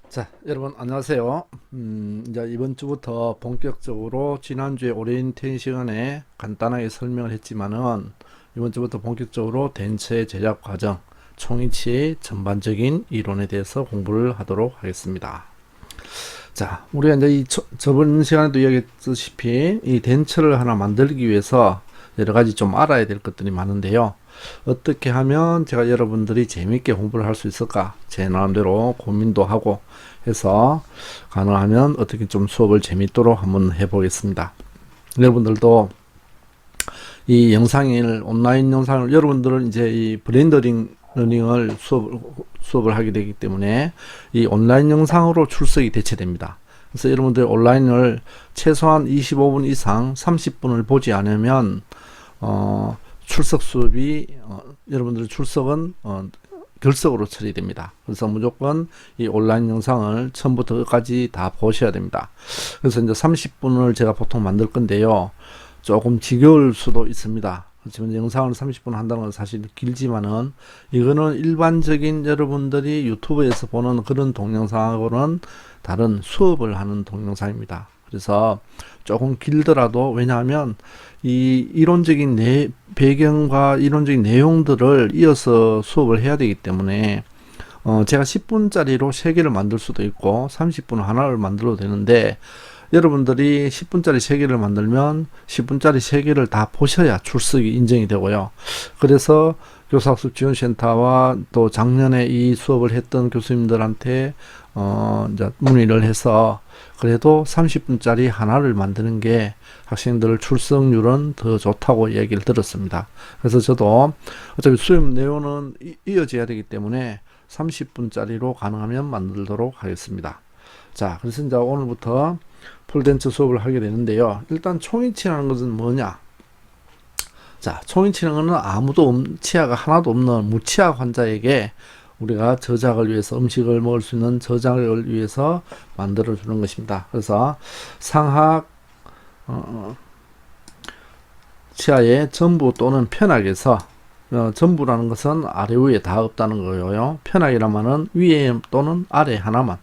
자, 여러분 안녕하세요. 이제 이번 주부터 본격적으로 지난주에 오리엔테이션 시간에 간단하게 설명을 했지만은 이번 주부터 본격적으로 덴처의 제작 과정, 총이치의 전반적인 이론에 대해서 공부를 하도록 하겠습니다. 자, 우리가 이제 저번 시간에도 이야기했다시피 이 덴처를 하나 만들기 위해서 여러 가지 좀 알아야 될 것들이 많은데요. 어떻게 하면 제가 여러분들이 재밌게 공부를 할 수 있을까? 제 나름대로 고민도 하고 해서 가능하면 어떻게 좀 수업을 재밌도록 한번 해보겠습니다. 여러분들도 이 영상을, 온라인 영상을, 여러분들은 이제 이 브랜드 러닝을 수업을 하게 되기 때문에 이 온라인 영상으로 출석이 대체됩니다. 그래서 여러분들 온라인을 최소한 25분 이상 30분을 보지 않으면 출석 수업이 여러분들 출석은 결석으로 처리됩니다. 그래서 무조건 이 온라인 영상을 처음부터 끝까지 다 보셔야 됩니다. 그래서 이제 30분을 제가 보통 만들 건데요. 조금 지겨울 수도 있습니다. 그렇지만 영상을 30분 한다는 건 사실 길지만은 이거는 일반적인 여러분들이 유튜브에서 보는 그런 동영상하고는 다른 수업을 하는 동영상입니다. 그래서 조금 길더라도, 왜냐하면 이 이론적인 배경과 이론적인 내용들을 이어서 수업을 해야 되기 때문에 제가 10분짜리로 3개를 만들 수도 있고 30분 하나를 만들어도 되는데, 여러분들이 10분짜리 3개를 만들면 10분짜리 3개를 다 보셔야 출석이 인정이 되고요. 그래서 교사학습 지원센터와 또 작년에 이 수업을 했던 교수님들한테 이제 문의를 해서 그래도 30분짜리 하나를 만드는 게 학생들 출석률은 더 좋다고 얘기를 들었습니다. 그래서 저도 어차피 수업 내용은 이어져야 되기 때문에 30분짜리로 가능하면 만들도록 하겠습니다. 자, 그래서 이제 오늘부터 풀덴처 수업을 하게 되는데요. 일단 총이치라는 것은 뭐냐? 자, 총이치라는 것은 치아가 하나도 없는 무치아 환자에게 우리가 저작을 위해서, 음식을 먹을 수 있는 저작을 위해서 만들어 주는 것입니다. 그래서 상하 치아의 전부 또는 편악에서, 전부라는 것은 아래 위에 다 없다는 거고요. 편악이라면은 위에 또는 아래 하나만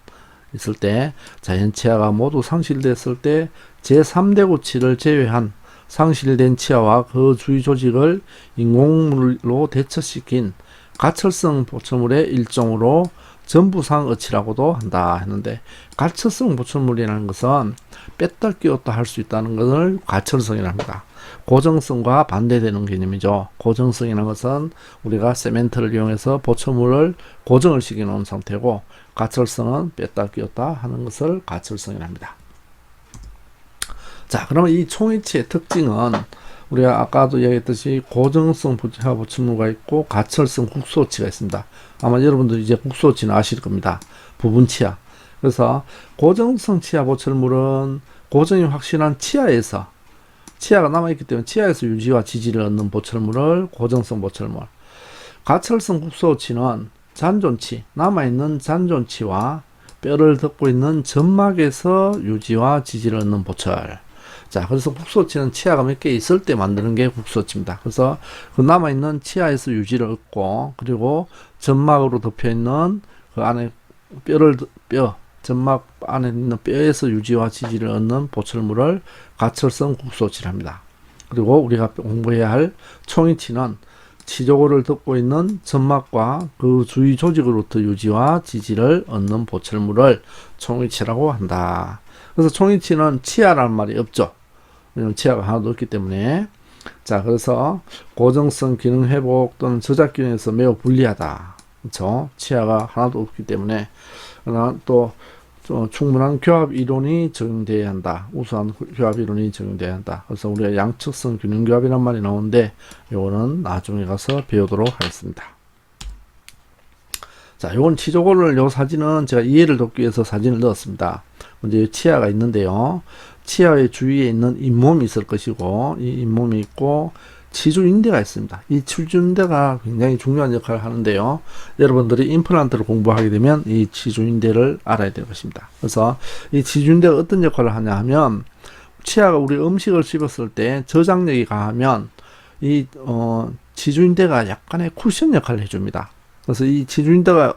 있을 때, 자연치아가 모두 상실됐을 때 제3대 구치를 제외한 상실된 치아와 그 주위 조직을 인공물로 대처시킨 가철성 보철물의 일종으로 전부상 어치라고도 한다 했는데, 가철성 보철물이라는 것은 뺐다 끼웠다 할 수 있다는 것을 가철성이라 합니다. 고정성과 반대되는 개념이죠. 고정성이라는 것은 우리가 세멘트를 이용해서 보철물을 고정을 시켜 놓은 상태고, 가철성은 뺐다 끼웠다 하는 것을 가철성이라 합니다. 자, 그러면 이 총이치의 특징은 우리가 아까도 이야기했듯이 고정성 치아 보철물가 있고 가철성 국소치가 있습니다. 아마 여러분들 이제 국소치는 아실 겁니다. 부분 치아. 그래서 고정성 치아 보철물은 고정이 확실한 치아에서, 치아가 남아있기 때문에 치아에서 유지와 지지를 얻는 보철물을 고정성 보철물. 가철성 국소치는 잔존치, 남아있는 잔존치와 뼈를 덮고 있는 점막에서 유지와 지지를 얻는 보철. 자, 그래서 국소치는 치아가 몇 개 있을 때 만드는 게 국소치입니다. 그래서 그 남아있는 치아에서 유지를 얻고, 그리고 점막으로 덮여있는 그 안에 점막 안에 있는 뼈에서 유지와 지지를 얻는 보철물을 가철성 국소치랍니다. 그리고 우리가 공부해야 할 총이치는 치조골을 덮고 있는 점막과 그 주위 조직으로부터 유지와 지지를 얻는 보철물을 총이치라고 한다. 그래서 총이치는 치아라는 말이 없죠. 왜냐면 치아가 하나도 없기 때문에. 자, 그래서 고정성 기능 회복 또는 저작 기능에서 매우 불리하다. 그렇죠? 치아가 하나도 없기 때문에. 그러나 또 충분한 교합 이론이 적용되어야 한다. 우수한 교합 이론이 적용되어야 한다. 그래서 우리가 양측성 균형 교합이란 말이 나오는데, 요거는 나중에 가서 배우도록 하겠습니다. 자, 요건 치조골을, 요 사진은 제가 이해를 돕기 위해서 사진을 넣었습니다. 먼저 치아가 있는데요. 치아의 주위에 있는 잇몸이 있을 것이고, 이 잇몸이 있고 치주인대가 있습니다. 이 치주인대가 굉장히 중요한 역할을 하는데요. 여러분들이 임플란트를 공부하게 되면 이 치주인대를 알아야 될 것입니다. 그래서 이 치주인대가 어떤 역할을 하냐 하면, 치아가 우리 음식을 씹었을 때 저장력이 강하면 이 지주인대가 약간의 쿠션 역할을 해줍니다. 그래서 이 지주인대가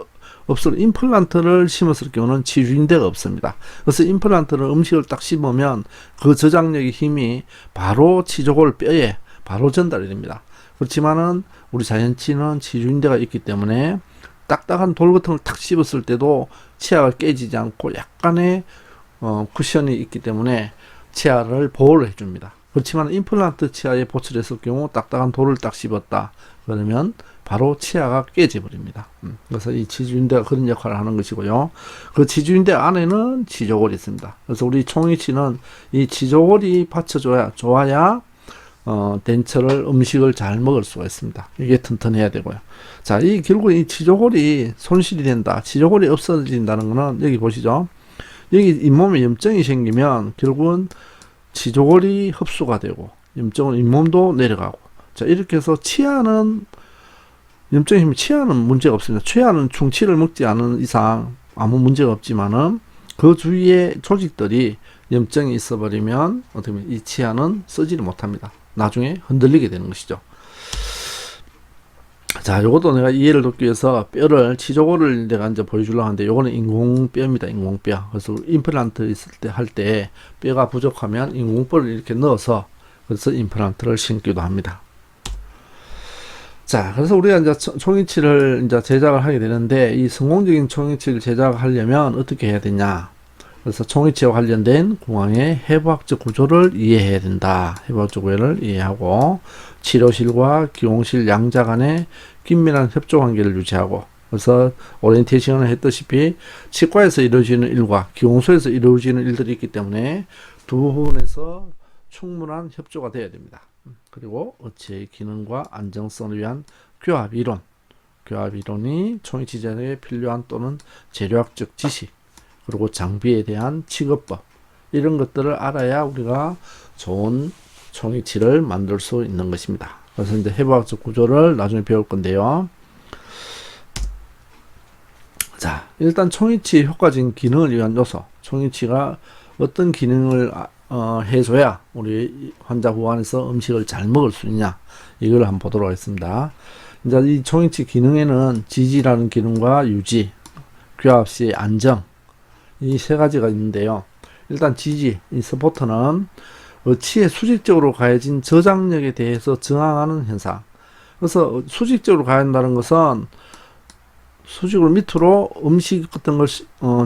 없을 임플란트를 심었을 경우는 지주인대가 없습니다. 그래서 임플란트를 음식을 딱 씹으면 그 저장력의 힘이 바로 치조골 뼈에 바로 전달이 됩니다. 그렇지만은 우리 자연치는 지주인대가 있기 때문에 딱딱한 돌 같은 걸 탁 씹었을 때도 치아가 깨지지 않고 약간의 쿠션이 있기 때문에 치아를 보호를 해줍니다. 그렇지만 임플란트 치아에 보철했을 경우 딱딱한 돌을 딱 씹었다 그러면 바로 치아가 깨져 버립니다. 그래서 이 지주인대가 그런 역할을 하는 것이고요. 그 지주인대 안에는 치조골이 있습니다. 그래서 우리 총이치는 이 치조골이 좋아야 덴처를 음식을 잘 먹을 수가 있습니다. 이게 튼튼해야 되고요. 자, 결국 이 치조골이 손실이 된다. 치조골이 없어진다는 거는 여기 보시죠. 여기 잇몸에 염증이 생기면 결국은 치조골이 흡수가 되고 염증은 잇몸도 내려가고. 자, 이렇게 해서 치아는 염증이 생기면 치아는 문제가 없습니다. 치아는 충치를 먹지 않은 이상 아무 문제가 없지만은 그 주위에 조직들이 염증이 있어버리면 어떻게 보면 이 치아는 쓰지를 못합니다. 나중에 흔들리게 되는 것이죠. 자, 요것도 내가 이해를 돕기 위해서 뼈를, 치조골을 내가 이제 보여주려고 하는데, 요거는 인공뼈입니다. 인공뼈. 그래서 임플란트 있을 때, 할 때, 뼈가 부족하면 인공뼈를 이렇게 넣어서, 그래서 임플란트를 심기도 합니다. 자, 그래서 우리가 이제 총이치를 이제 제작을 하게 되는데, 이 성공적인 총이치를 제작하려면 어떻게 해야 되냐. 그래서 총이치와 관련된 공황의 해부학적 구조를 이해해야 된다. 해부학적 구조를 이해하고 치료실과 기용실 양자 간의 긴밀한 협조 관계를 유지하고, 그래서 오리엔테이션을 했다시피 치과에서 이루어지는 일과 기용소에서 이루어지는 일들이 있기 때문에 두 부분에서 충분한 협조가 되어야 됩니다. 그리고 어치의 기능과 안정성을 위한 교합 이론이 총이치 제작에 필요한 또는 재료학적 지식, 그리고 장비에 대한 취급법, 이런 것들을 알아야 우리가 좋은 총이치를 만들 수 있는 것입니다. 그래서 이제 해부학적 구조를 나중에 배울 건데요. 자, 일단 총이치 효과적인 기능을 위한 요소, 총이치가 어떤 기능을 해줘야 우리 환자 후안에서 음식을 잘 먹을 수 있냐, 이걸 한번 보도록 하겠습니다. 이제 이 총이치 기능에는 지지라는 기능과 유지, 교합 시 안정, 이 세 가지가 있는데요. 일단 지지, 이 서포터는 어치에 수직적으로 가해진 저장력에 대해서 저항하는 현상. 그래서 수직적으로 가한다는 것은 수직으로 밑으로 음식 같은 걸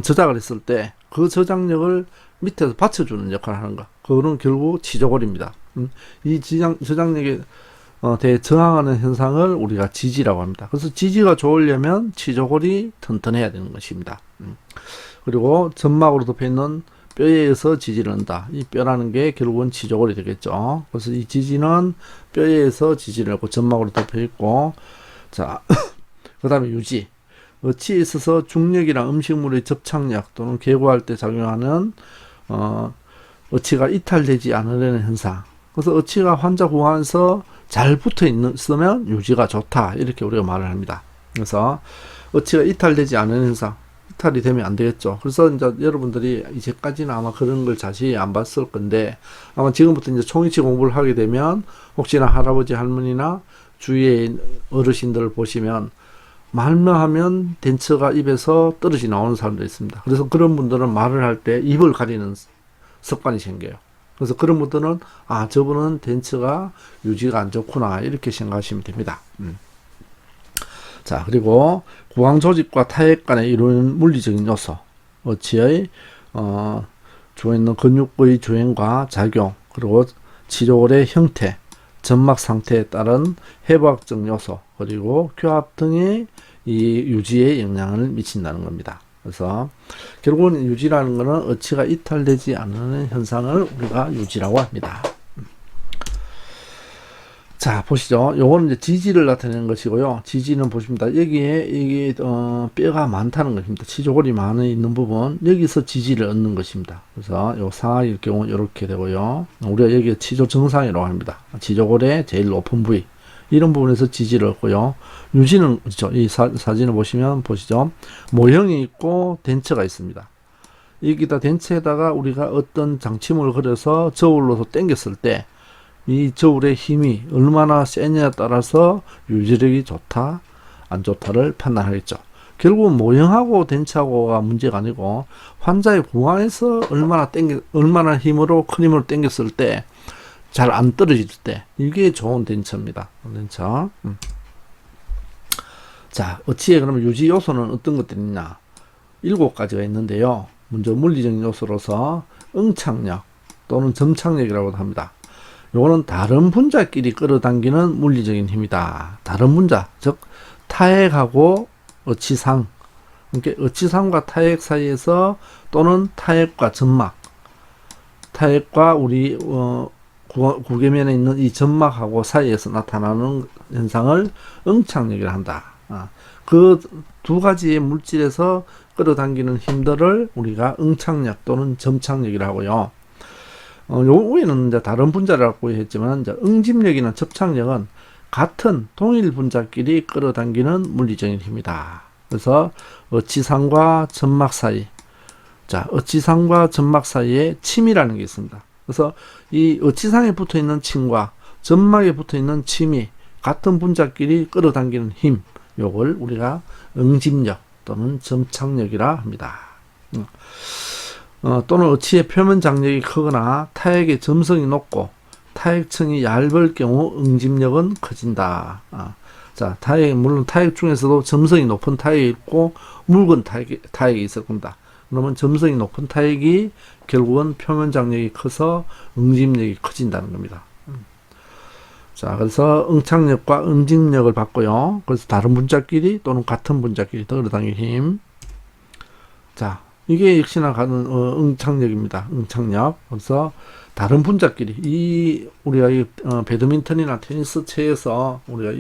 저장을 했을 때 그 저장력을 밑에서 받쳐주는 역할을 하는 거. 그거는 결국 치조골입니다. 이 저장력에 대해 저항하는 현상을 우리가 지지라고 합니다. 그래서 지지가 좋으려면 치조골이 튼튼해야 되는 것입니다. 그리고 점막으로 덮여있는 뼈에 의해서 지지를 한다. 이 뼈라는 게 결국은 치조골이 되겠죠. 그래서 이 지지는 뼈에 의해서 지지를 하고 점막으로 덮여있고, 자, 그 다음에 유지. 어치에 있어서 중력이나 음식물의 접착력 또는 개고할 때 작용하는 어치가 이탈되지 않으려는 현상. 그래서 어치가 환자 구안에서 잘 붙어 있으면 유지가 좋다, 이렇게 우리가 말을 합니다. 그래서 어치가 이탈되지 않는 현상, 이탈이 되면 안 되겠죠. 그래서 이제 여러분들이 이제까지는 아마 그런 걸 자세히 안 봤을 건데, 아마 지금부터 이제 총이치 공부를 하게 되면 혹시나 할아버지 할머니나 주위의 어르신들을 보시면 말만 덴처가 입에서 떨어지 나오는 사람도 있습니다. 그래서 그런 분들은 말을 할 때 입을 가리는 습관이 생겨요. 그래서 그런 분들은 저분은 덴처가 유지가 안 좋구나, 이렇게 생각하시면 됩니다. 자, 그리고 구강 조직과 타액 간에 이루는 물리적인 요소, 어치의 주어 있는 근육의 주행과 작용, 그리고 치조골의 형태, 점막 상태에 따른 해부학적 요소, 그리고 교합 등의 이 유지에 영향을 미친다는 겁니다. 그래서 결국은 유지라는 것은 어치가 이탈되지 않는 현상을 우리가 유지라고 합니다. 자, 보시죠. 요거는 이제 지지를 나타내는 것이고요. 지지는 보십니다. 여기에 이게 뼈가 많다는 것입니다. 치조골이 많이 있는 부분, 여기서 지지를 얻는 것입니다. 그래서 요 상하일 경우 이렇게 되고요. 우리가 여기 치조 정상이라고 합니다. 치조골의 제일 높은 부위, 이런 부분에서 지지를 얻고요. 유지는 그렇죠. 이 사진을 보시면 보시죠. 모형이 있고 덴처가 있습니다. 여기다 덴처에다가 우리가 어떤 장치물을 걸어서 저울로서 당겼을 때 이 저울의 힘이 얼마나 세냐에 따라서 유지력이 좋다, 안 좋다를 판단하겠죠. 결국은 모형하고 덴처하고가 문제가 아니고 환자의 구강에서 얼마나 힘으로 큰 힘으로 당겼을 때 잘 안 떨어질 때 이게 좋은 덴처입니다. 덴처. 자, 어치의 그러면 유지 요소는 어떤 것들이 있냐? 7가지가 있는데요. 먼저 물리적인 요소로서 응착력 또는 점착력이라고 합니다. 요거는 다른 분자끼리 끌어당기는 물리적인 힘이다. 다른 분자, 즉 타액하고 어치상, 그러니까 어치상과 타액 사이에서 또는 타액과 점막, 타액과 우리 구개면에 있는 이 점막하고 사이에서 나타나는 현상을 응착력이라 한다. 그 두 가지의 물질에서 끌어당기는 힘들을 우리가 응착력 또는 점착력이라 하고요. 요 위에는 이제 다른 분자라고 했지만 이제 응집력이나 접착력은 같은 동일 분자끼리 끌어당기는 물리적인 힘이다. 그래서 어치상과 점막 사이, 자, 어치상과 점막 사이에 침이라는 게 있습니다. 그래서 이 어치상에 붙어 있는 침과 점막에 붙어 있는 침이 같은 분자끼리 끌어당기는 힘, 요걸 우리가 응집력 또는 점착력이라 합니다. 또는 어치의 표면 장력이 크거나 타액의 점성이 높고 타액층이 얇을 경우 응집력은 커진다. 자, 물론 타액 중에서도 점성이 높은 타액이 있고 묽은 타액이 있을 겁니다. 그러면 점성이 높은 타액이 결국은 표면 장력이 커서 응집력이 커진다는 겁니다. 자, 그래서 응착력과 응집력을 받고요. 그래서 다른 분자끼리 또는 같은 분자끼리 끌어당기는 힘. 자, 이게 역시나 가는 응착력입니다. 응착력. 그래서 다른 분자끼리 우리가 배드민턴이나 테니스 채에서 우리가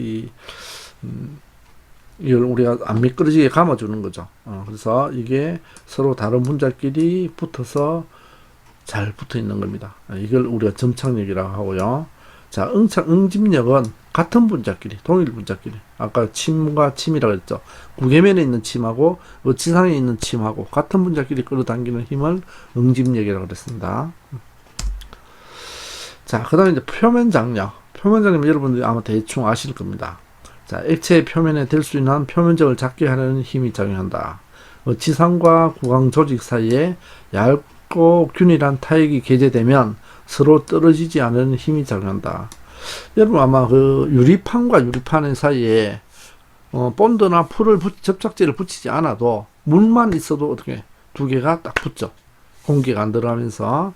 이걸 우리가 안 미끄러지게 감아주는 거죠. 그래서 이게 서로 다른 분자끼리 붙어서 잘 붙어 있는 겁니다. 이걸 우리가 점착력이라고 하고요. 자, 응집력은 같은 분자끼리, 동일 분자끼리. 아까 침과 침이라고 했죠. 구개면에 있는 침하고 어치상에 있는 침하고 같은 분자끼리 끌어당기는 힘을 응집력이라고 그랬습니다. 자, 그 다음에 이제 표면 장력. 표면 장력 여러분들이 아마 대충 아실 겁니다. 자, 액체의 표면에 될 수 있는 표면적을 작게 하려는 힘이 작용한다. 어치상과 구강 조직 사이에 얇고 균일한 타액이 개재되면 서로 떨어지지 않는 힘이 작용한다. 여러분 아마 그 유리판과 유리판 사이에 본드나 접착제를 붙이지 않아도 물만 있어도 어떻게 두 개가 딱 붙죠. 공기가 안 들어가면서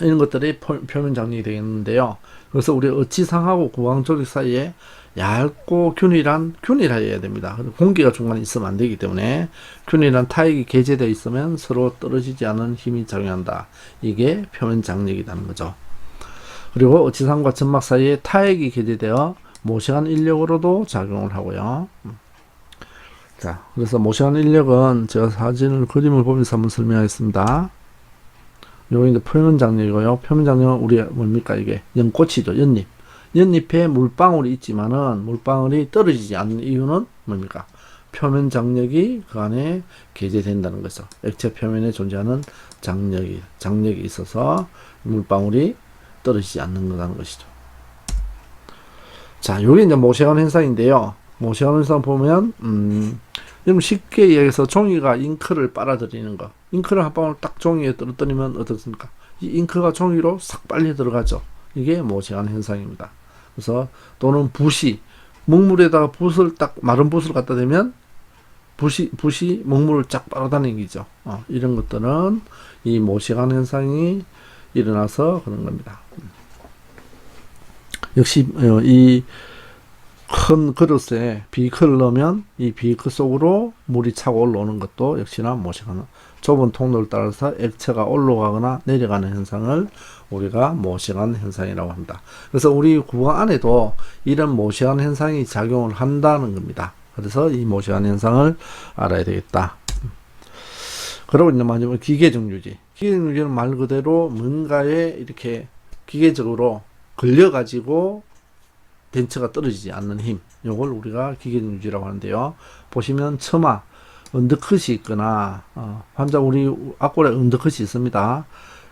이런 것들이 표면 장력이 되겠는데요. 그래서 우리 어치상하고 구강 조직 사이에 얇고 균일해야 됩니다. 공기가 중간에 있으면 안 되기 때문에 균일한 타액이 개재되어 있으면 서로 떨어지지 않은 힘이 작용한다. 이게 표면 장력이라는 거죠. 그리고 어치상과 점막 사이에 타액이 개재되어 모시한 인력으로도 작용을 하고요. 자, 그래서 모시한 인력은 제가 그림을 보면서 한번 설명하겠습니다. 요거 이제 표면 장력이고요. 표면 장력은 우리 뭡니까 이게 연꽃이죠. 연잎에 물방울이 있지만은 물방울이 떨어지지 않는 이유는 뭡니까? 표면 장력이 그 안에 개재된다는 거죠. 액체 표면에 존재하는 장력이 있어서 물방울이 떨어지지 않는다는 것이죠. 자, 요게 이제 모세관 현상인데요. 모세관 현상 보면, 여러분 쉽게 이야기해서 종이가 잉크를 빨아들이는 거. 잉크를 한 방울 딱 종이에 떨어뜨리면 어떻습니까? 이 잉크가 종이로 싹 빨리 들어가죠. 이게 모세관 현상입니다. 그래서 또는 먹물에다가 마른 붓을 갖다 대면 붓이 먹물을 쫙 빨아다니죠. 이런 것들은 이 모세관 현상이 일어나서 그런 겁니다. 역시 이 큰 그릇에 비커를 넣으면 이 비커 속으로 물이 차고 올라오는 것도 역시나 모세관, 좁은 통로를 따라서 액체가 올라가거나 내려가는 현상을 우리가 모세관 현상이라고 합니다. 그래서 우리 구강 안에도 이런 모세관 현상이 작용을 한다는 겁니다. 그래서 이 모세관 현상을 알아야 되겠다. 그리고 이제 마지막으로 기계적 유지. 기계적 유지는 말 그대로 뭔가에 이렇게 기계적으로 걸려가지고 덴처가 떨어지지 않는 힘, 요걸 우리가 기계적 유지라고 하는데요. 보시면 언더컷이 있거나 환자 우리 앞골에 언더컷이 있습니다.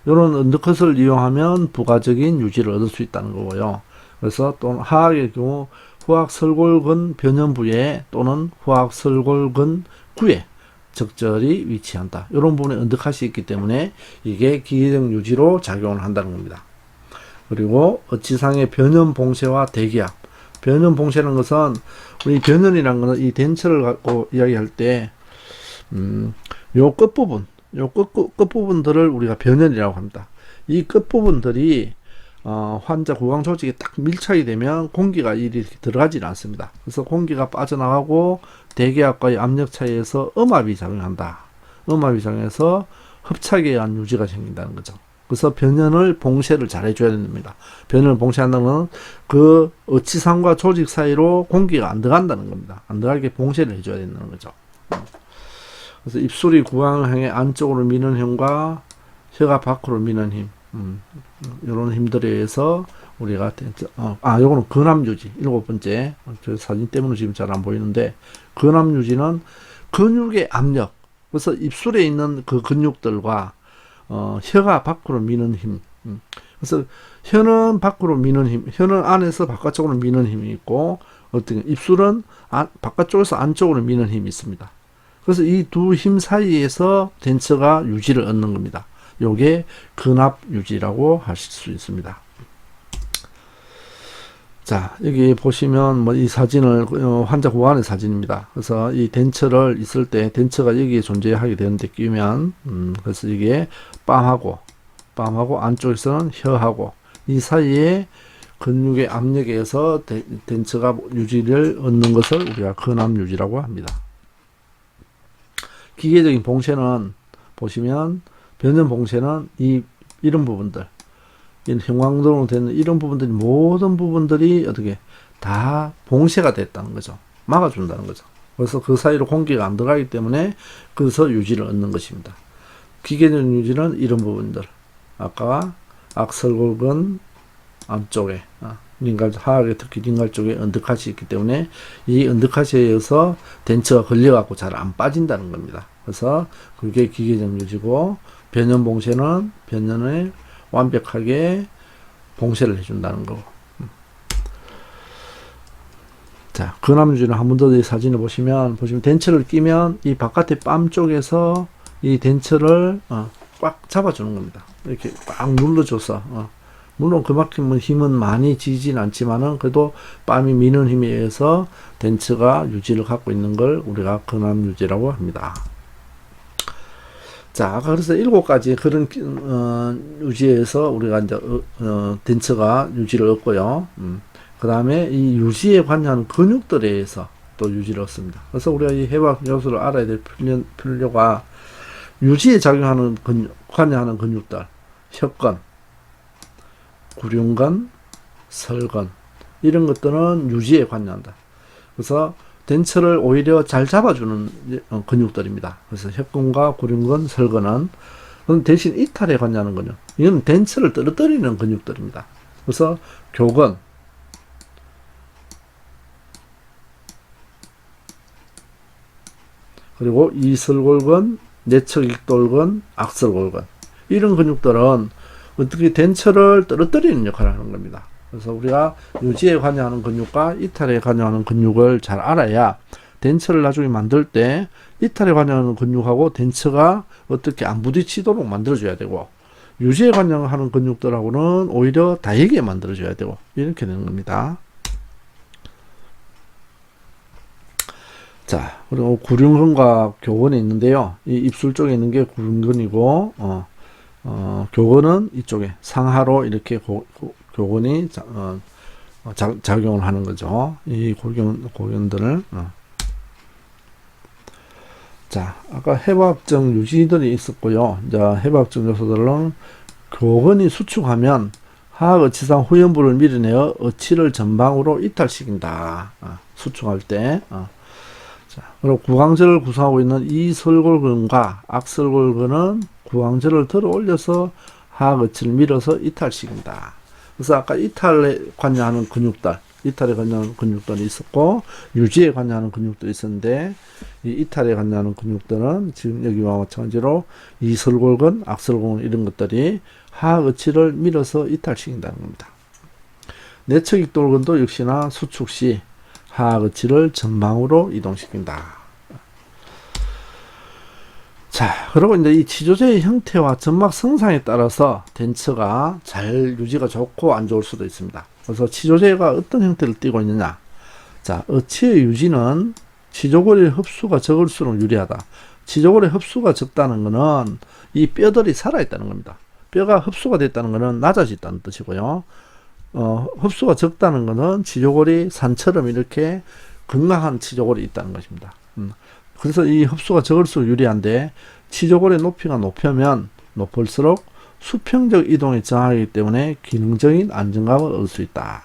이런 언더컷을 이용하면 부가적인 유지를 얻을 수 있다는 거고요. 그래서 또는 하악의 경우 후악설골근 변연부에 또는 후악설골근 구에 적절히 위치한다. 이런 부분에 언더컷이 있기 때문에 이게 기계적 유지로 작용을 한다는 겁니다. 그리고 어치상의 변연봉쇄와 대기압. 변연봉쇄라는 것은 우리 변연이라는 것은 이 덴처를 갖고 이야기할 때 요 끝부분, 요 끝부분들을 우리가 변연이라고 합니다. 이 끝부분들이 환자 구강 조직에 딱 밀착이 되면 공기가 이렇게 들어가지는 않습니다. 그래서 공기가 빠져나가고 대기압과의 압력 차이에서 음압이 작용한다. 음압이 작용해서 협착에 의한 유지가 생긴다는 거죠. 그래서 변연을 봉쇄를 잘 해줘야 됩니다. 변연을 봉쇄한다는 건 그 어치상과 조직 사이로 공기가 안 들어간다는 겁니다. 안 들어가게 봉쇄를 해줘야 된다는 거죠. 그래서 입술이 구강을 향해 안쪽으로 미는 힘과 혀가 밖으로 미는 힘, 이런 힘들에 의해서 우리가 요거는 근압유지 7번째. 저 사진 때문에 지금 잘 안 보이는데 근압유지는 근육의 압력. 그래서 입술에 있는 그 근육들과 혀가 밖으로 미는 힘. 그래서 혀는 밖으로 미는 힘, 혀는 안에서 바깥쪽으로 미는 힘이 있고, 입술은 바깥쪽에서 안쪽으로 미는 힘이 있습니다. 그래서 이 두 힘 사이에서 덴처가 유지를 얻는 겁니다. 요게 근압 유지라고 하실 수 있습니다. 자, 여기 보시면 뭐 이 사진을 환자 구안의 사진입니다. 그래서 이 덴처를 있을 때 덴처가 여기에 존재하게 되는데 끼면 그래서 이게 뺨하고 안쪽에서는 혀하고 이 사이에 근육의 압력에 의해서 덴처가 유지를 얻는 것을 우리가 근압 유지라고 합니다. 기계적인 봉쇄는 보시면 변연 봉쇄는 이런 부분들, 형광등으로 되는 이런 부분들이 모든 부분들이 어떻게 다 봉쇄가 됐다는 거죠. 막아준다는 거죠. 그래서 그 사이로 공기가 안 들어가기 때문에 그래서 유지를 얻는 것입니다. 기계적인 유지는 이런 부분들, 아까 악설골근 안쪽에 하악의 특히 링갈 쪽에 언더컷이 있기 때문에 이 언더컷에 의해서 덴처가 걸려갖고 잘 안 빠진다는 겁니다. 그래서 그게 기계적 유지고 변연 봉쇄는 변연을 완벽하게 봉쇄를 해준다는 거고. 자, 근압 유지는 한 번 더 이 사진을 보시면 덴처를 끼면 이 바깥에 뺨 쪽에서 이 덴처를 꽉 잡아주는 겁니다. 이렇게 꽉 눌러줘서 물론 그만큼 힘은 많이 지진 않지만은 그래도 뺨이 미는 힘에 의해서 덴처가 유지를 갖고 있는 걸 우리가 근압 유지라고 합니다. 자, 그래서 7가지 그런 유지에서 우리가 이제 덴처가 유지를 얻고요. 그 다음에 이 유지에 관여하는 근육들에 의해서 또 유지를 얻습니다. 그래서 우리가 이 해박 요소를 알아야 될 필요가 유지에 작용하는 관여하는 근육들, 혀근, 구륜근, 설근 이런 것들은 유지에 관여한다. 그래서 덴처를 오히려 잘 잡아주는 근육들입니다. 그래서 혀근과 구륜근, 설근은 대신 이탈에 관여하는 근육. 이건 덴처를 떨어뜨리는 근육들입니다. 그래서 교근, 그리고 이설골근, 내척익돌근, 악설골근 이런 근육들은 어떻게 덴처를 떨어뜨리는 역할을 하는 겁니다. 그래서 우리가 유지에 관여하는 근육과 이탈에 관여하는 근육을 잘 알아야 덴처를 나중에 만들 때 이탈에 관여하는 근육하고 덴처가 어떻게 안 부딪히도록 만들어줘야 되고 유지에 관여하는 근육들하고는 오히려 다르게 만들어줘야 되고 이렇게 되는 겁니다. 자, 그리고 구륜근과 교근이 있는데요. 이 입술 쪽에 있는 게 구륜근이고 교근은 이쪽에 상하로 이렇게 교근이 작용을 하는 거죠. 이 고견들을 자, 아까 해부학적 유지들이 있었고요. 이제 해부학적 요소들은 교근이 수축하면 하악 어치상 후연부를 밀어내어 어치를 전방으로 이탈시킨다. 수축할 때. 자, 그리고 구강절을 구성하고 있는 이설골근과 악설골근은 구강절을 들어 올려서 하악 어치를 밀어서 이탈시킨다. 그래서 아까 이탈에 관여하는 근육들, 이탈에 관여하는 근육들이 있었고 유지에 관여하는 근육들이 있었는데 이 이탈에 관여하는 근육들은 지금 여기와 마찬가지로 이설골근, 악설골근 이런 것들이 하악 어치를 밀어서 이탈시킨다는 겁니다. 내측익 돌근도 역시나 수축 시 하악 어치를 전방으로 이동시킨다. 자, 그리고 이제 이 치조제의 형태와 점막 성상에 따라서 덴처가 잘 유지가 좋고 안 좋을 수도 있습니다. 그래서 치조제가 어떤 형태를 띠고 있느냐. 자, 어치의 유지는 치조골의 흡수가 적을수록 유리하다. 치조골의 흡수가 적다는 것은 이 뼈들이 살아있다는 겁니다. 뼈가 흡수가 됐다는 것은 낮아졌다는 뜻이고요. 흡수가 적다는 것은 치조골이 산처럼 이렇게 건강한 치조골이 있다는 것입니다. 그래서 이 흡수가 적을수록 유리한데 치조골의 높이가 높을수록 수평적 이동에 저항하기 때문에 기능적인 안정감을 얻을 수 있다.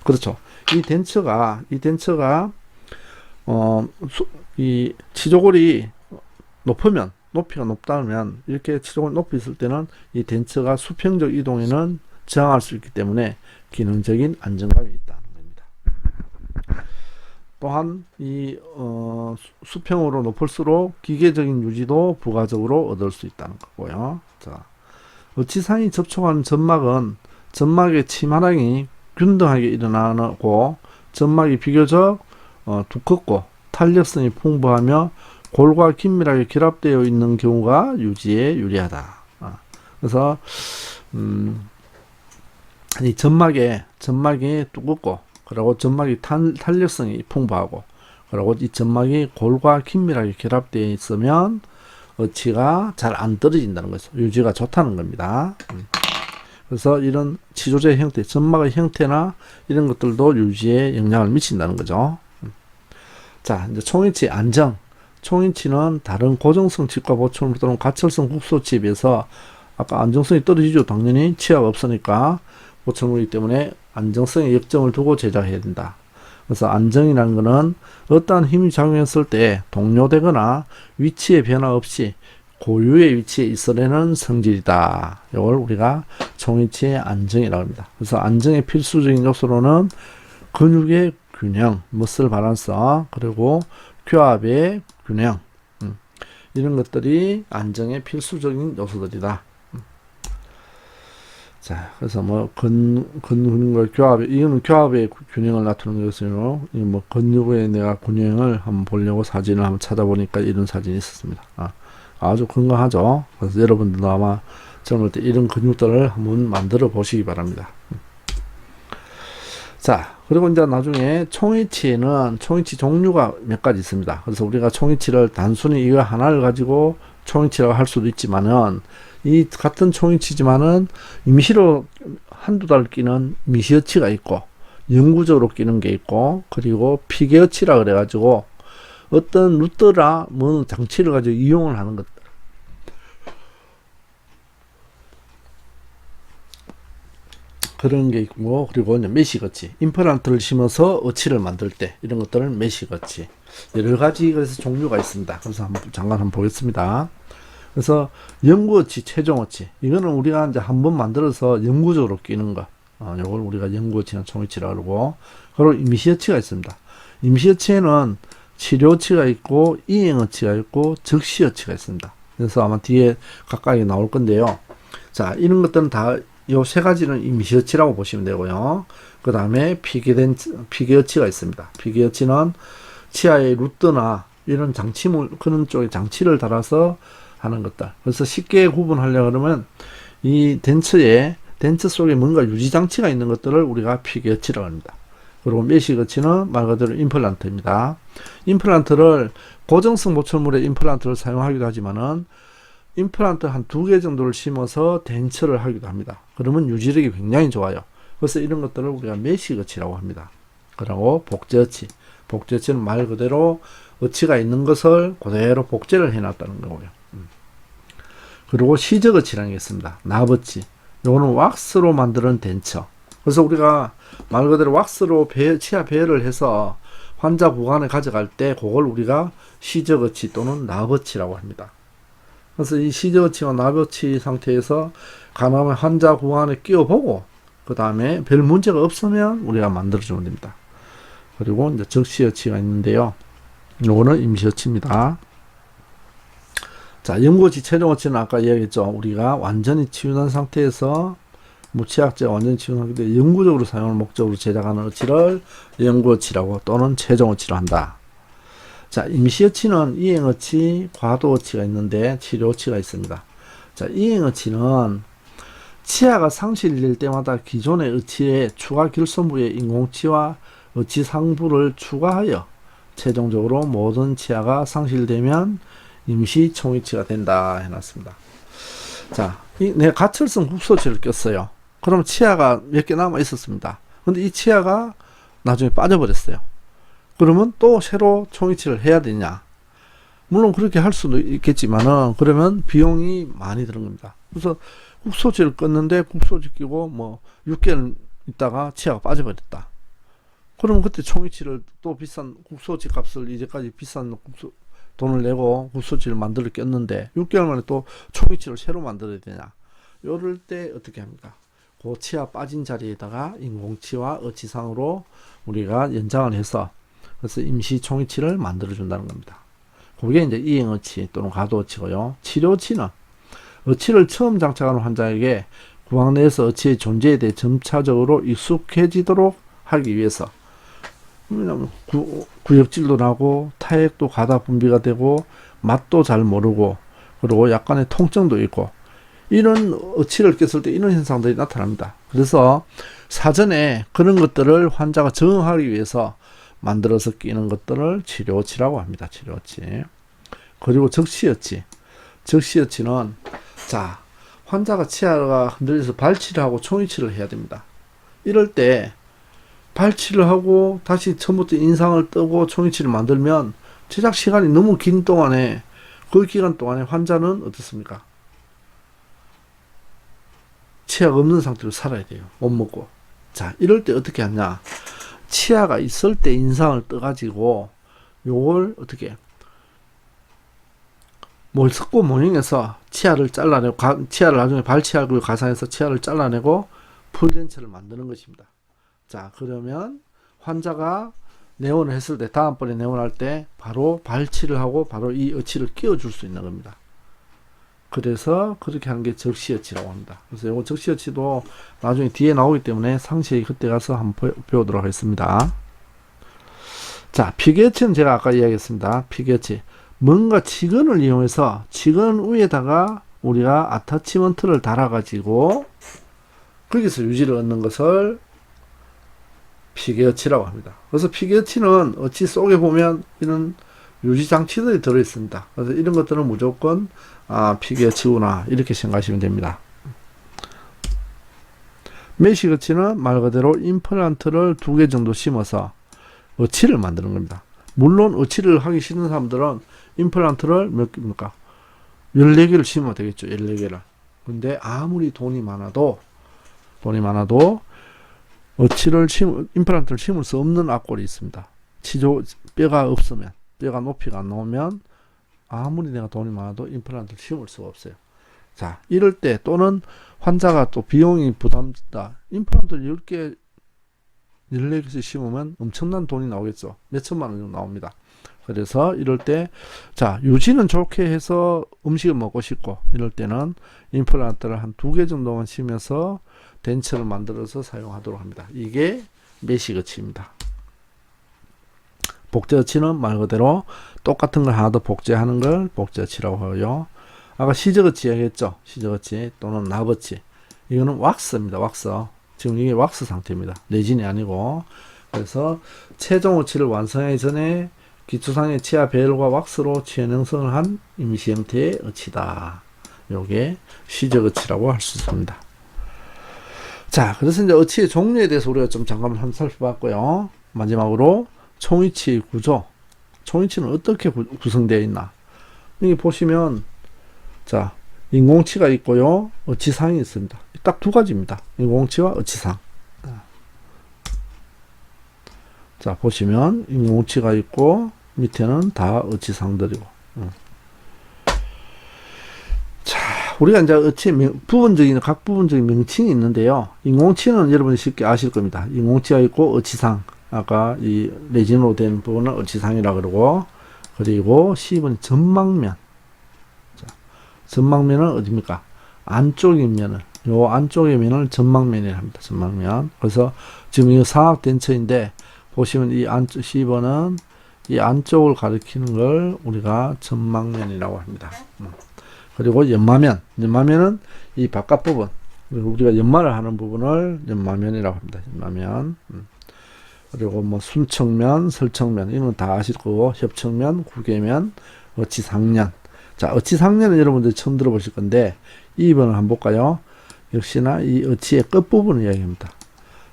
그렇죠. 이 덴처가 이 치조골이 높이가 높다면 이렇게 치조골 높이 있을 때는 이 덴처가 수평적 이동에는 저항할 수 있기 때문에 기능적인 안정감이 있다는 겁니다. 또한 이 수평으로 높을수록 기계적인 유지도 부가적으로 얻을 수 있다는 거고요. 자, 어치상이 접촉하는 점막은 점막의 침하량이 균등하게 일어나고 점막이 비교적 두껍고 탄력성이 풍부하며 골과 긴밀하게 결합되어 있는 경우가 유지에 유리하다. 그래서 이 점막이 두껍고 그리고 점막이 탄력성이 풍부하고 그리고 이 점막이 골과 긴밀하게 결합되어 있으면 어치가 잘 안 떨어진다는 거죠. 유지가 좋다는 겁니다. 그래서 이런 치조제 형태, 점막의 형태나 이런 것들도 유지에 영향을 미친다는 거죠. 자, 이제 총인치 안정. 총인치는 다른 고정성 칩과 보충 또는 가철성 국소치에 비해서 아까 안정성이 떨어지죠. 당연히 치아가 없으니까 보충이기 때문에 안정성에 역점을 두고 제작해야 된다. 그래서 안정이라는 것은 어떠한 힘이 작용했을 때 동요되거나 위치의 변화 없이 고유의 위치에 있으려는 성질이다. 이걸 우리가 총인치의 안정이라고 합니다. 그래서 안정의 필수적인 요소로는 근육의 균형, 머슬 밸런스, 그리고 교합의 균형, 이런 것들이 안정의 필수적인 요소들이다. 자, 그래서 뭐 근육과 이거는 교합의 균형을 나타내는 것이요. 뭐 근육의 내가 균형을 한번 보려고 사진을 한번 찾아보니까 이런 사진이 있었습니다. 아주 건강하죠. 그래서 여러분들도 아마 젊을 때 이런 근육들을 한번 만들어 보시기 바랍니다. 자, 그리고 이제 나중에 총이치에는 총이치 종류가 몇 가지 있습니다. 그래서 우리가 총이치를 단순히 이거 하나를 가지고 총이치라고 할 수도 있지만은 이 같은 총이치지만은 임시로 한두 달 끼는 미시어치가 있고 영구적으로 끼는 게 있고 그리고 피계어치라 그래가지고 어떤 루터라 뭐 장치를 가지고 이용을 하는 것들 그런 게 있고 그리고 이제 메시거치 임플란트를 심어서 어치를 만들 때 이런 것들은 메시거치 여러 가지 그래서 종류가 있습니다. 그래서 잠깐 한번 보겠습니다. 그래서 영구어치, 최종어치 이거는 우리가 이제 한번 만들어서 영구적으로 끼는 거 요걸 우리가 영구어치나 총어치라 그러고 그리고 임시어치가 있습니다. 임시어치에는 치료어치가 있고 이행어치가 있고 적시어치가 있습니다. 그래서 아마 뒤에 가까이 나올 건데요. 자, 이런 것들은 다 요 세 가지는 임시어치라고 보시면 되고요. 그 다음에 피계어치가 있습니다. 피계어치는 치아의 루트나 이런 장치물 그런 쪽에 장치를 달아서 하는 것들. 그래서 쉽게 구분하려고 하면 이 덴처 속에 뭔가 유지 장치가 있는 것들을 우리가 피계어치라고 합니다. 그리고 메시거치는 말 그대로 임플란트입니다. 임플란트를 고정성 보철물의 임플란트를 사용하기도 하지만은 임플란트 한 2개 정도를 심어서 덴처를 하기도 합니다. 그러면 유지력이 굉장히 좋아요. 그래서 이런 것들을 우리가 메시거치라고 합니다. 그리고 복제어치. 복제어치는 말 그대로 어치가 있는 것을 그대로 복제를 해놨다는 거고요. 그리고 시저거치라는 게 있습니다. 납어치. 요거는 왁스로 만드는 덴처. 그래서 우리가 말 그대로 왁스로 치아 배열을 해서 환자 구간에 가져갈 때 그걸 우리가 시저거치 또는 납어치라고 합니다. 그래서 이 시저거치와 납어치 상태에서 가능하면 환자 구간에 끼워보고 그 다음에 별 문제가 없으면 우리가 만들어주면 됩니다. 그리고 이제 적시어치가 있는데요. 요거는 임시어치입니다. 자, 영구어치, 최종어치는 아까 이야기했죠. 우리가 완전히 치유한 상태에서 무취약제가 완전히 치유한 상태에 영구적으로 사용을 목적으로 제작하는 어치를 영구어치라고 또는 최종어치로 한다. 자, 임시어치는 이행어치, 과도어치가 있는데 치료어치가 있습니다. 자, 이행어치는 치아가 상실될 때마다 기존의 어치에 추가 결손부의 인공치와 어치 상부를 추가하여 최종적으로 모든 치아가 상실되면 임시 총이치가 된다 해놨습니다. 자, 내가 가철성 국소치를 꼈어요. 그럼 치아가 몇 개 남아 있었습니다. 근데 이 치아가 나중에 빠져버렸어요. 그러면 또 새로 총이치를 해야 되냐? 물론 그렇게 할 수도 있겠지만은 그러면 비용이 많이 드는 겁니다. 그래서 국소치를 껐는데 국소치 끼고 뭐 6개월 있다가 치아가 빠져버렸다. 그러면 그때 총이치를 또 비싼 국소치 값을 이제까지 비싼 돈을 내고 국소치를 만들어 꼈는데 6개월 만에 또 총이치를 새로 만들어야 되냐? 이럴 때 어떻게 합니까? 그 치아 빠진 자리에다가 인공치와 어치상으로 우리가 연장을 해서 그래서 임시 총이치를 만들어 준다는 겁니다. 그게 이제 이행어치 또는 과도어치고요. 치료어치는 어치를 처음 장착하는 환자에게 구강 내에서 어치의 존재에 대해 점차적으로 익숙해지도록 하기 위해서 왜냐면 구역질도 나고 타액도 가다 분비가 되고 맛도 잘 모르고 그리고 약간의 통증도 있고 이런 어치를 꼈을 때 이런 현상들이 나타납니다. 그래서 사전에 그런 것들을 환자가 적응하기 위해서 만들어서 끼는 것들을 치료어치라고 합니다. 치료어치. 그리고 적시어치. 적시어치는 자, 환자가 치아가 흔들려서 발치를 하고 총이치를 해야 됩니다. 이럴 때 발치를 하고 다시 처음부터 인상을 뜨고 총이치를 만들면 제작 시간이 너무 긴 동안에 그 기간 동안에 환자는 어떻습니까? 치아가 없는 상태로 살아야 돼요. 못 먹고. 자, 이럴 때 어떻게 하냐? 치아가 있을 때 인상을 떠가지고 요걸 어떻게 몰석고 모형해서 치아를 잘라내고 치아를 나중에 발치하고 가상해서 치아를 잘라내고 풀덴처를 만드는 것입니다. 자, 그러면 환자가 내원을 했을 때 다음번에 내원할 때 바로 발치를 하고 바로 이 어치를 끼워줄 수 있는 겁니다. 그래서 그렇게 하는 게 적시어치라고 합니다. 그래서 이거 적시어치도 나중에 뒤에 나오기 때문에 상세히 그때 가서 한번 배우도록 하겠습니다. 자, 피개어치는 제가 아까 이야기했습니다. 피개어치. 뭔가 치근을 이용해서 치근 위에다가 우리가 아타치먼트를 달아가지고 거기서 유지를 얻는 것을 피개어치라고 합니다. 그래서 피개어치는 어치 속에 보면 이런 유지장치들이 들어있습니다. 그래서 이런 것들은 무조건 피개어치구나 이렇게 생각하시면 됩니다. 메시어치는 말 그대로 임플란트를 2개 정도 심어서 어치를 만드는 겁니다. 물론 어치를 하기 싫은 사람들은 임플란트를 몇 개입니까? 14개를 심어도 되겠죠. 14개를. 근데 아무리 돈이 많아도 임플란트를 심을 수 없는 악골이 있습니다. 뼈가 없으면, 뼈가 높이가 안 나오면 아무리 내가 돈이 많아도 임플란트를 심을 수가 없어요. 자, 이럴 때 또는 환자가 또 비용이 부담된다. 임플란트를 10개, 14개씩 심으면 엄청난 돈이 나오겠죠. 몇천만 원 정도 나옵니다. 그래서 이럴 때, 자, 유지는 좋게 해서 음식을 먹고 싶고, 이럴 때는 임플란트를 한 2개 정도만 심어서 덴처를 만들어서 사용하도록 합니다. 이게 메시어치입니다. 복제어치는 말 그대로 똑같은 걸 하나 더 복제하는 걸 복제어치라고 하고요. 아까 시저어치 얘기했죠. 시저어치 또는 납어치. 이거는 왁스입니다. 왁스. 지금 이게 왁스 상태입니다. 레진이 아니고. 그래서 최종 어치를 완성하기 전에 기초상의 치아 배열과 왁스로 치연 형성을 한 임시 형태의 어치다. 요게 시저어치라고 할 수 있습니다. 자, 그래서 이제 어치의 종류에 대해서 우리가 좀 잠깐 한번 살펴봤고요. 마지막으로 총이치 구조. 총이치는 어떻게 구성되어 있나? 여기 보시면, 자, 인공치가 있고요. 어치상이 있습니다. 딱 2가지입니다. 인공치와 어치상. 자, 보시면 인공치가 있고 밑에는 다 어치상들이고. 자, 우리가 이제 어치 각 부분적인 명칭이 있는데요. 인공치는 여러분이 쉽게 아실 겁니다. 인공치가 있고 어치상. 아까 이 레진으로 된 부분은 어치상이라 그러고, 그리고 C번 전망면. 자, 전망면은 어디입니까? 안쪽인 면을, 요 안쪽의 면을 전망면이라 합니다. 전망면. 그래서 지금 이거 사각 덴처인데 보시면 이 안쪽 10번은 이 안쪽을 가리키는 걸 우리가 전망면이라고 합니다. 그리고 연마면은 이 바깥 부분, 그리고 우리가 연마를 하는 부분을 연마면이라고 합니다. 연마면. 그리고 뭐 순측면, 설측면 이런 건 다 아실 거고, 협측면, 구개면, 어치상련. 자, 어치상련은 여러분들이 처음 들어보실 건데 2번을 한번 볼까요? 역시나 이 어치의 끝부분을 이야기합니다.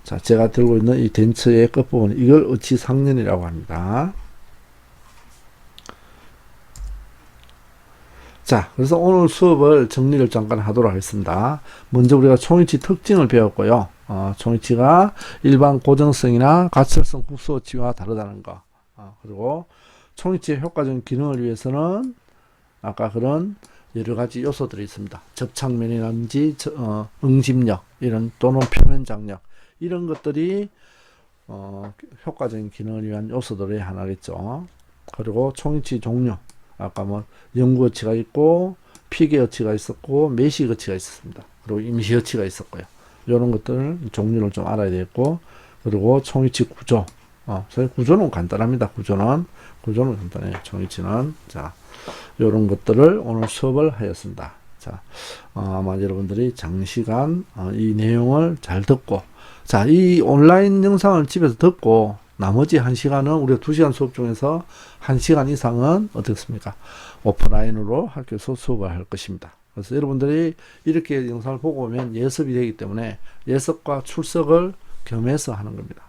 자, 제가 들고 있는 이 덴처의 끝부분, 이걸 어치상련이라고 합니다. 자, 그래서 오늘 수업을 정리를 잠깐 하도록 하겠습니다. 먼저 우리가 총위치 특징을 배웠고요. 총위치가 일반 고정성이나 가철성 국소치와 다르다는 거. 그리고 총위치의 효과적인 기능을 위해서는 아까 그런 여러 가지 요소들이 있습니다. 접착면이라든지 응집력 이런 또는 표면 장력 이런 것들이 효과적인 기능을 위한 요소들의 하나겠죠. 그리고 총위치 종류, 아까 뭐 영구 어치가 있고 피개 어치가 있었고 매식 어치가 있었습니다. 그리고 임시 어치가 있었고요. 이런 것들 종류를 좀 알아야 되겠고, 그리고 총위치 구조. 구조는 간단합니다. 구조는 간단해요. 총위치는. 자, 이런 것들을 오늘 수업을 하였습니다. 자, 아마 여러분들이 장시간 이 내용을 잘 듣고, 자, 이 온라인 영상을 집에서 듣고 나머지 1시간은 우리가 2시간 수업 중에서 1시간 이상은 어떻습니까? 오프라인으로 학교에서 수업을 할 것입니다. 그래서 여러분들이 이렇게 영상을 보고 오면 예습이 되기 때문에 예습과 출석을 겸해서 하는 겁니다.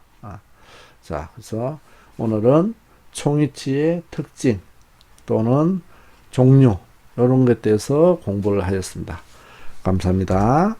자, 그래서 오늘은 총위치의 특징 또는 종류 이런 것에 대해서 공부를 하였습니다. 감사합니다.